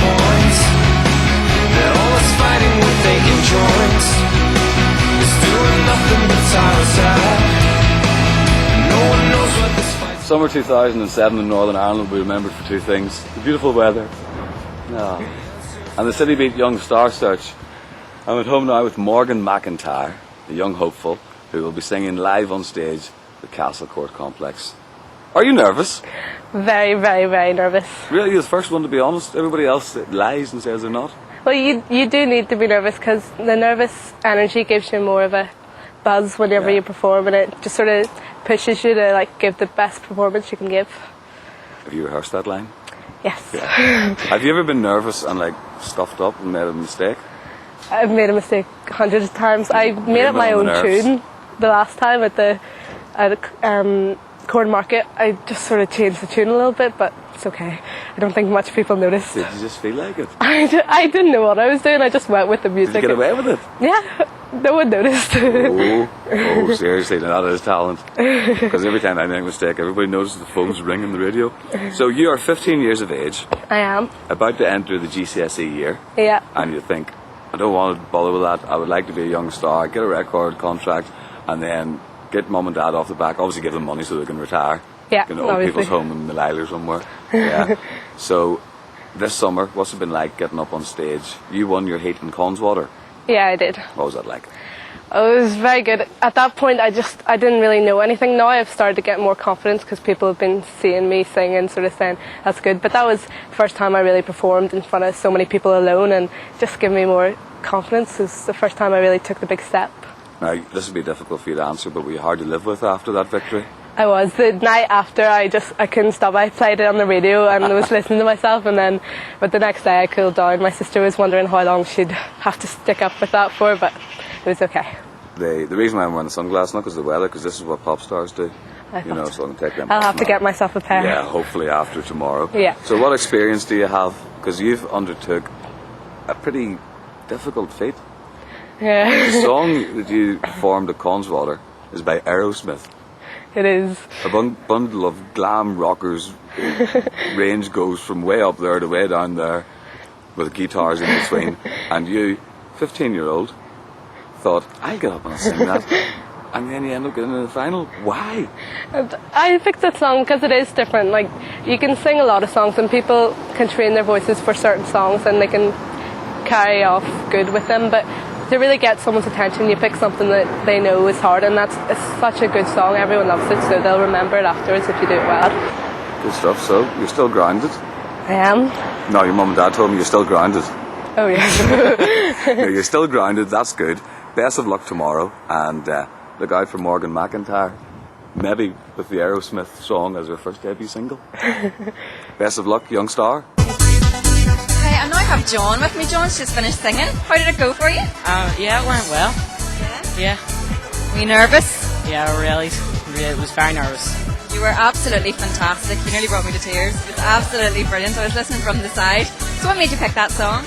points. They're always fighting with aching joints. It's doing nothing but tire us out. No one knows what this fight's. Summer 2007 in Northern Ireland will be remembered for two things: the beautiful weather, and the Citybeat Young Star Search. I'm at home now with Morgan McIntyre, a young hopeful who will be singing live on stage at the Castle Court Complex. Are you nervous? Very, very, very nervous. Really, you're the first one to be honest. Everybody else lies and says they're not. Well, you do need to be nervous because the nervous energy gives you more of a buzz whenever you perform, and it just sort of pushes you to give the best performance you can give. Have you rehearsed that line? Yes. Yeah. Have you ever been nervous and stuffed up and made a mistake? I've made a mistake hundreds of times. I made up my own tune the last time at the Corn Market. I just sort of changed the tune a little bit, but it's okay. I don't think much people noticed. Did you just feel like it? I didn't know what I was doing. I just went with the music. Did you get away with it? Yeah, no one noticed. Oh, seriously, now that is talent. Because every time I make a mistake, everybody notices the phone's ringing on the radio. So you are 15 years of age. I am. About to enter the GCSE year. Yeah. And you think, I don't want to bother with that. I would like to be a young star, get a record contract, and then get mum and dad off the back. Obviously give them money so they can retire. Yeah, old obviously. people's home in Malila or somewhere. Yeah. So this summer, what's it been like getting up on stage? You won your heat in Connswater. Yeah, I did. What was that like? Oh, it was very good. At that point, I didn't really know anything. Now I've started to get more confidence because people have been seeing me sing and sort of saying, that's good. But that was the first time I really performed in front of so many people alone, and just gave me more confidence. It was the first time I really took the big step. Now, this would be difficult for you to answer, but were you hard to live with after that victory? I was. The night after, I couldn't stop. I played it on the radio and I was listening to myself, but the next day I cooled down. My sister was wondering how long she'd have to stick up with that for, but it was okay. The reason why I'm wearing the sunglasses, not because of the weather, because this is what pop stars do. So I can take them. I'll have to get myself a pair. Yeah, hopefully after tomorrow. Yeah. So what experience do you have? Because you've undertook a pretty difficult feat. Yeah. The song that you performed at Connswater is by Aerosmith. It is. A bundle of glam rockers. Range goes from way up there to way down there, with guitars in between. And you, 15-year-old, thought, I'll get up and I'll sing that. And then you end up getting in the final. Why? I picked that song because it is different. You can sing a lot of songs and people can train their voices for certain songs and they can carry off good with them, but to really get someone's attention, you pick something that they know is hard, and it's such a good song. Everyone loves it, so they'll remember it afterwards if you do it well. Good stuff. So you're still grounded? I am. No, your mum and dad told me you're still grounded. Oh yes. No, you're still grounded. That's good. Best of luck tomorrow, and look out for Morgan McIntyre, maybe with the Aerosmith song as her first debut single. Best of luck, young star. Hey, I now have John with me. John's just finished singing. How did it go for you? Yeah, it went well. Yeah. Were you nervous? Yeah, really, it was very nervous. You were absolutely fantastic. You nearly brought me to tears. It was absolutely brilliant. I was listening from the side. So what made you pick that song?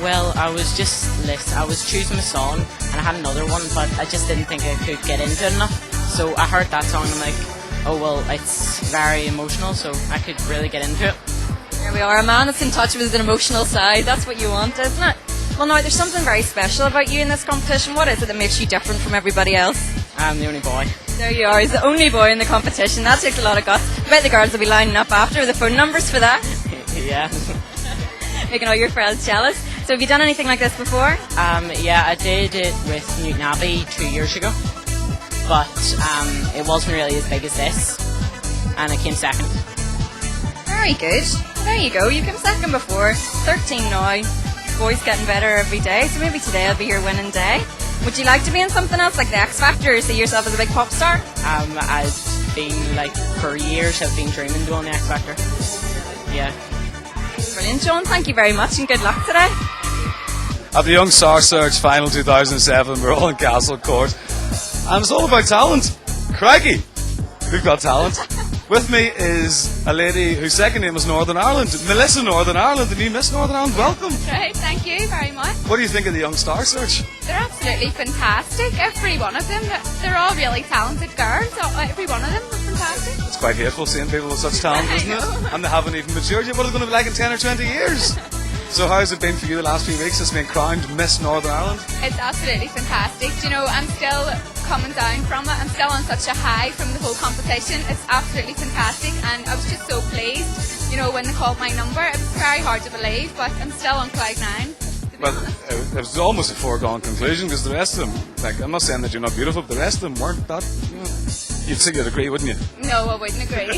Well, I was choosing a song, and I had another one, but I just didn't think I could get into it enough. So I heard that song, and I'm like, oh well, it's very emotional, so I could really get into it. Here we are, a man that's in touch with his emotional side. That's what you want, isn't it? Well, now, there's something very special about you in this competition. What is it that makes you different from everybody else? I'm the only boy. There you are. He's the only boy in the competition. That takes a lot of guts. I bet the girls will be lining up after with the phone numbers for that. Yeah. Making all your friends jealous. So have you done anything like this before? Yeah, I did it with Newton Abbey 2 years ago. But it wasn't really as big as this. And I came second. Very good. There you go. You came second before. 13 now. Boys getting better every day. So maybe today will be your winning day. Would you like to be in something else like the X Factor or see yourself as a big pop star? I've been for years I've been dreaming to win the X Factor. Yeah. Brilliant, John. Thank you very much and good luck today. At the Young Star Search Final 2007, we're all in Castle Court. And it's all about talent. Crikey, we've got talent. With me is a lady whose second name is Northern Ireland, Melissa Northern Ireland, the new Miss Northern Ireland. Welcome. Right, thank you very much. What do you think of the Young Star Search? They're absolutely fantastic. Every one of them, they're all really talented girls. Every one of them are fantastic. It's quite hateful seeing people with such talent, isn't it? And they haven't even matured yet. What is it going to be like in 10 or 20 years? So how's it been for you the last few weeks? It's been crowned Miss Northern Ireland. It's absolutely fantastic. You know, I'm still coming down from it. I'm still on such a high from the whole competition. It's absolutely fantastic, and I was just so pleased. You know, when they called my number, it was very hard to believe, but I'm still on cloud 9. Well, it was almost a foregone conclusion because the rest of them, like, I'm not saying that you're not beautiful, but the rest of them weren't that. You know, you'd say you'd agree, wouldn't you? No, I wouldn't agree.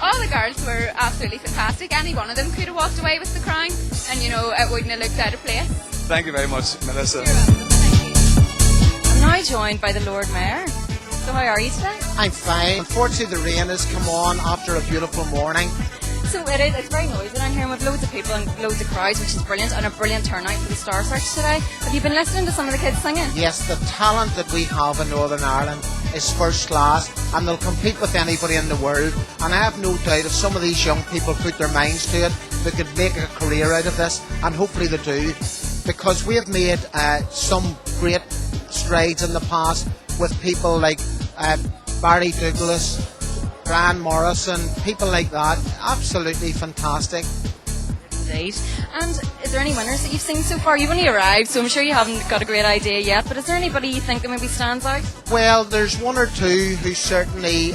All the girls were absolutely fantastic. Any one of them could have walked away with the crown, and you know, it wouldn't have looked out of place. Thank you very much, Melissa. You're welcome. Thank you. I'm now joined by the Lord Mayor. So how are you today? I'm fine. Unfortunately, the rain has come on after a beautiful morning. So it's very noisy down here, and with loads of people and loads of crowds, which is brilliant, and a brilliant turnout for the Star Search today. Have you been listening to some of the kids singing? Yes, the talent that we have in Northern Ireland is first class, and they'll compete with anybody in the world. And I have no doubt if some of these young people put their minds to it, they could make a career out of this, and hopefully they do. Because we have made some great strides in the past with people like Barry Douglas, Brian Morrison, people like that. Absolutely fantastic. Indeed. And is there any winners that you've seen so far? You've only arrived, so I'm sure you haven't got a great idea yet, but is there anybody you think that maybe stands out? Well, there's one or two who certainly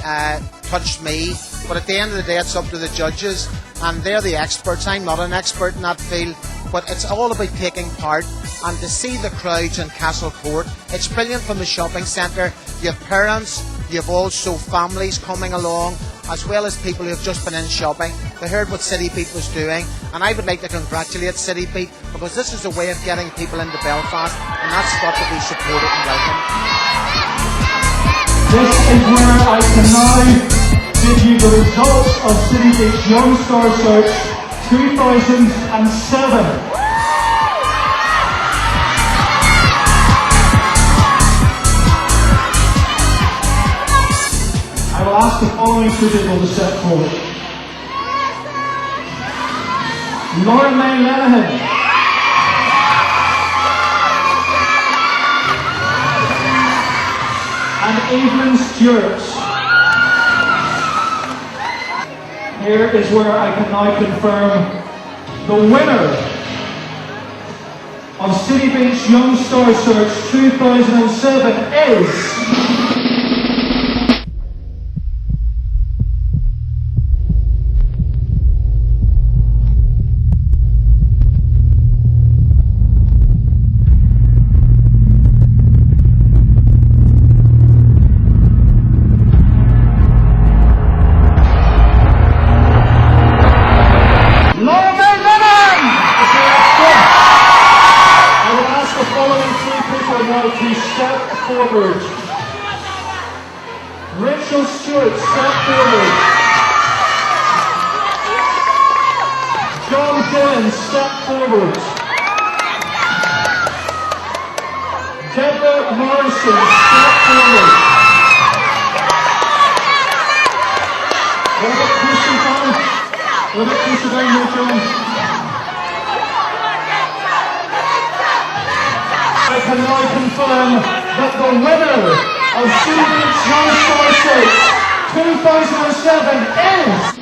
touched me, but at the end of the day it's up to the judges, and they're the experts. I'm not an expert in that field, but it's all about taking part, and to see the crowds in Castle Court, it's brilliant from the shopping centre. You have parents, you have also families coming along, as well as people who have just been in shopping. They heard what Citybeat was doing, and I would like to congratulate Citybeat, because this is a way of getting people into Belfast, and that's got to be supported and welcomed. This is where I can now give you the results of Citybeat's Young Star Search 2007. I will ask the following two people to step forward. Laura May Lenihan. And Evelyn Stewart. Here is where I can now confirm the winner of Citybeat's Young Star Search 2007 is... to step forward. Rachel Stewart, step forward. John Gillen, step forward. Deborah Morrison, step forward. What about Christian Fallon? What about Christian Fallon? I can now confirm that the winner of Citybeat's Young Star Search 2007 is...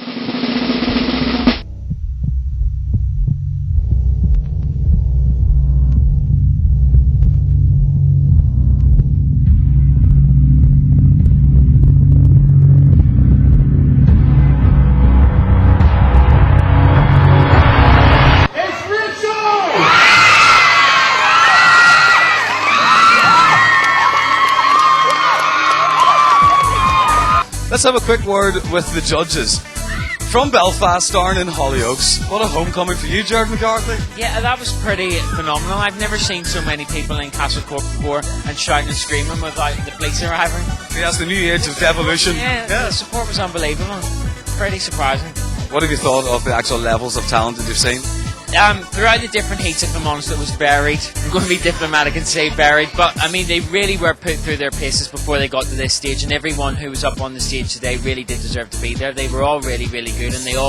Let's have a quick word with the judges. From Belfast, starring in Hollyoaks, what a homecoming for you, Jared McCarthy. Yeah, that was pretty phenomenal. I've never seen so many people in Castle Court before and shouting and screaming without the police arriving. Yes, the new age of devolution. Yeah, the support was unbelievable. Pretty surprising. What have you thought of the actual levels of talent that you've seen? Throughout the different heats, if I'm honest, it was varied. I'm going to be diplomatic and say varied, but I mean, they really were put through their paces before they got to this stage, and everyone who was up on the stage today really did deserve to be there. They were all really, really good, and they all